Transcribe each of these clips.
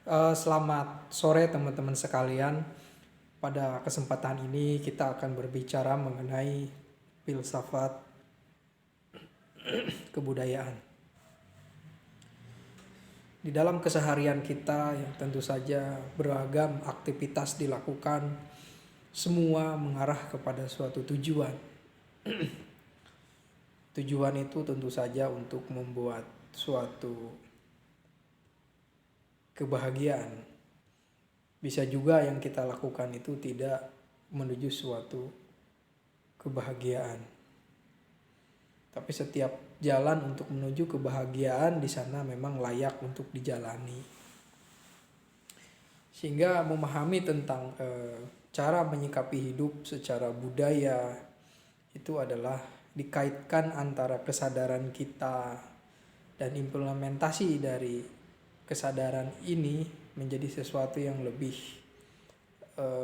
Selamat sore teman-teman sekalian. Pada kesempatan ini kita akan berbicara mengenai filsafat kebudayaan. Di dalam keseharian kita yang tentu saja beragam aktivitas dilakukan, semua mengarah kepada suatu tujuan. Tujuan itu tentu saja untuk membuat suatu kebahagiaan. Bisa juga yang kita lakukan itu tidak menuju suatu kebahagiaan. Tapi setiap jalan untuk menuju kebahagiaan di sana memang layak untuk dijalani. Sehingga memahami tentang cara menyikapi hidup secara budaya itu adalah dikaitkan antara kesadaran kita dan implementasi dari kesadaran ini menjadi sesuatu yang lebih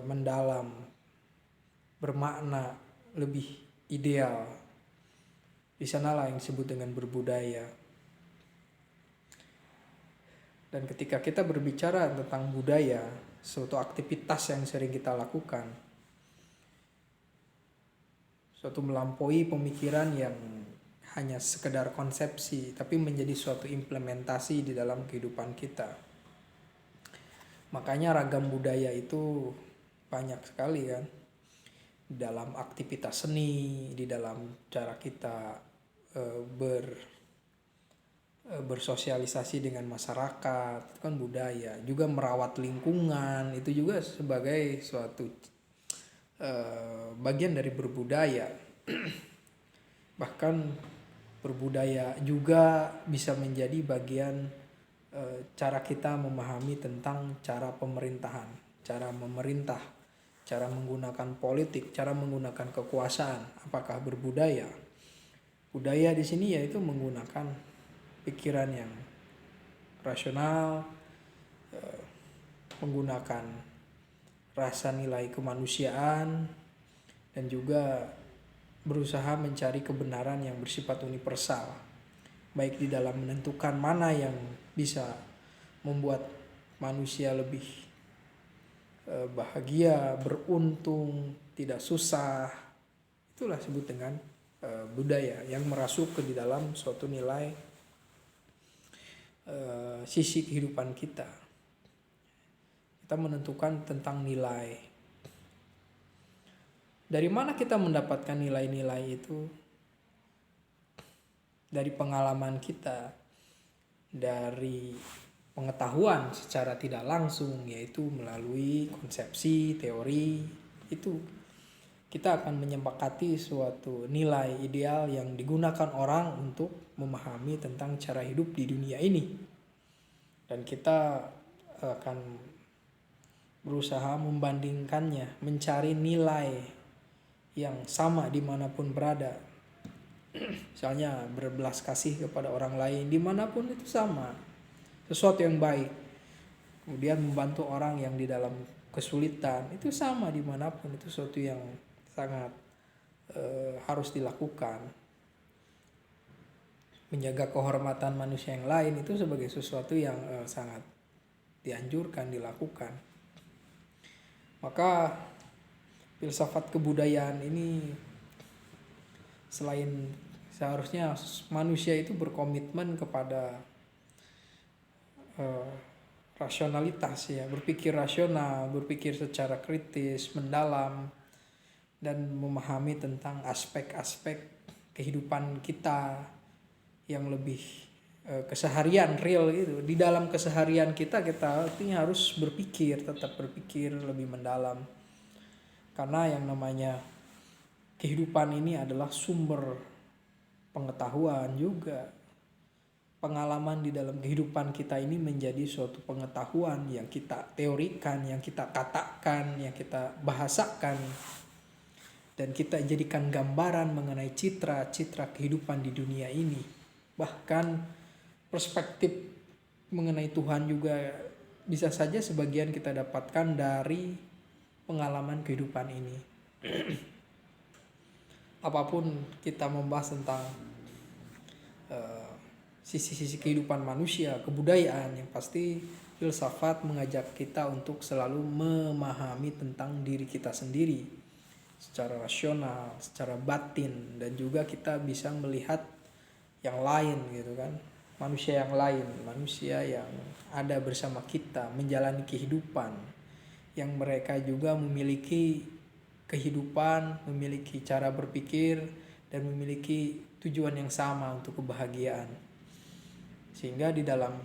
mendalam, bermakna, lebih ideal. Di sanalah yang disebut dengan berbudaya. Dan ketika kita berbicara tentang budaya, suatu aktivitas yang sering kita lakukan, suatu melampaui pemikiran yang hanya sekedar konsepsi, tapi menjadi suatu implementasi di dalam kehidupan kita. Makanya ragam budaya itu banyak sekali kan. Di dalam aktivitas seni, di dalam cara kita bersosialisasi dengan masyarakat, itu kan budaya. Juga merawat lingkungan, itu juga sebagai suatu bagian dari berbudaya. Bahkan berbudaya juga bisa menjadi bagian cara kita memahami tentang cara pemerintahan, cara memerintah, cara menggunakan politik, cara menggunakan kekuasaan. Apakah berbudaya? Budaya di sini yaitu menggunakan pikiran yang rasional, menggunakan rasa nilai kemanusiaan, dan juga berusaha mencari kebenaran yang bersifat universal, baik di dalam menentukan mana yang bisa membuat manusia lebih bahagia, beruntung, tidak susah. Itulah disebut dengan budaya yang merasuk ke di dalam suatu nilai sisi kehidupan kita. Kita menentukan tentang nilai. Dari mana kita mendapatkan nilai-nilai itu? Dari pengalaman kita, dari pengetahuan secara tidak langsung, yaitu melalui konsepsi, teori. Itu kita akan menyepakati suatu nilai ideal yang digunakan orang untuk memahami tentang cara hidup di dunia ini. Dan kita akan berusaha membandingkannya, mencari nilai yang sama dimanapun berada. Misalnya berbelas kasih kepada orang lain dimanapun itu sama, sesuatu yang baik. Kemudian membantu orang yang di dalam kesulitan itu sama dimanapun, itu sesuatu yang sangat harus dilakukan. Menjaga kehormatan manusia yang lain itu sebagai sesuatu yang sangat dianjurkan, dilakukan. Maka filsafat kebudayaan ini selain seharusnya manusia itu berkomitmen kepada rasionalitas ya, berpikir rasional, berpikir secara kritis, mendalam, dan memahami tentang aspek-aspek kehidupan kita yang lebih keseharian real gitu. Di dalam keseharian kita artinya harus berpikir, tetap berpikir lebih mendalam. Karena yang namanya kehidupan ini adalah sumber pengetahuan juga. Pengalaman di dalam kehidupan kita ini menjadi suatu pengetahuan yang kita teorikan, yang kita katakan, yang kita bahasakan. Dan kita jadikan gambaran mengenai citra-citra kehidupan di dunia ini. Bahkan perspektif mengenai Tuhan juga bisa saja sebagian kita dapatkan dari pengalaman kehidupan ini. Apapun kita membahas tentang sisi-sisi kehidupan manusia, kebudayaan, yang pasti Filsafat mengajak kita untuk selalu memahami tentang diri kita sendiri secara rasional, secara batin, dan juga kita bisa melihat yang lain gitu kan. Manusia yang lain, manusia yang ada bersama kita, menjalani kehidupan, yang mereka juga memiliki kehidupan, memiliki cara berpikir, dan memiliki tujuan yang sama untuk kebahagiaan. Sehingga di dalam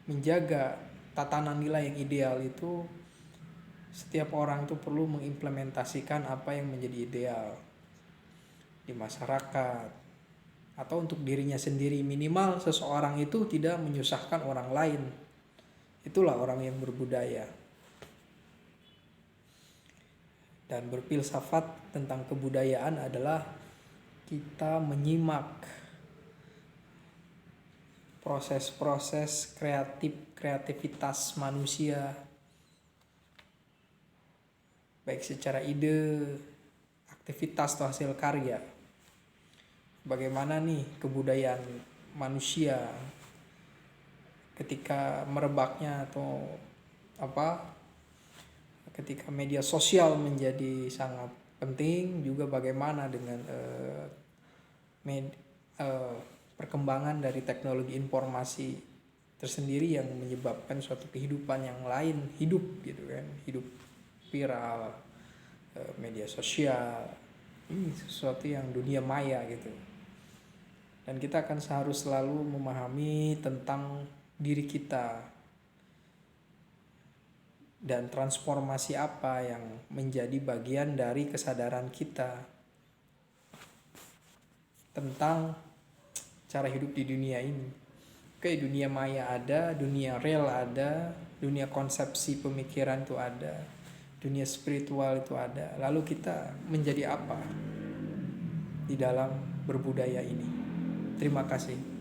menjaga tatanan nilai yang ideal itu, setiap orang itu perlu mengimplementasikan apa yang menjadi ideal di masyarakat atau untuk dirinya sendiri. Minimal seseorang itu tidak menyusahkan orang lain. Itulah orang yang berbudaya. Dan berfilsafat tentang kebudayaan adalah kita menyimak proses-proses kreativitas manusia, baik secara ide, aktivitas atau hasil karya. Bagaimana nih kebudayaan manusia ketika merebaknya atau ketika media sosial menjadi sangat penting, juga bagaimana dengan perkembangan dari teknologi informasi tersendiri yang menyebabkan suatu kehidupan yang lain hidup gitu kan, hidup viral, media sosial, ini sesuatu yang dunia maya gitu. Dan kita akan harus selalu memahami tentang diri kita dan transformasi apa yang menjadi bagian dari kesadaran kita tentang cara hidup di dunia ini. Oke, dunia maya ada, dunia real ada, dunia konsepsi pemikiran itu ada, dunia spiritual itu ada. Lalu kita menjadi apa di dalam berbudaya ini? Terima kasih.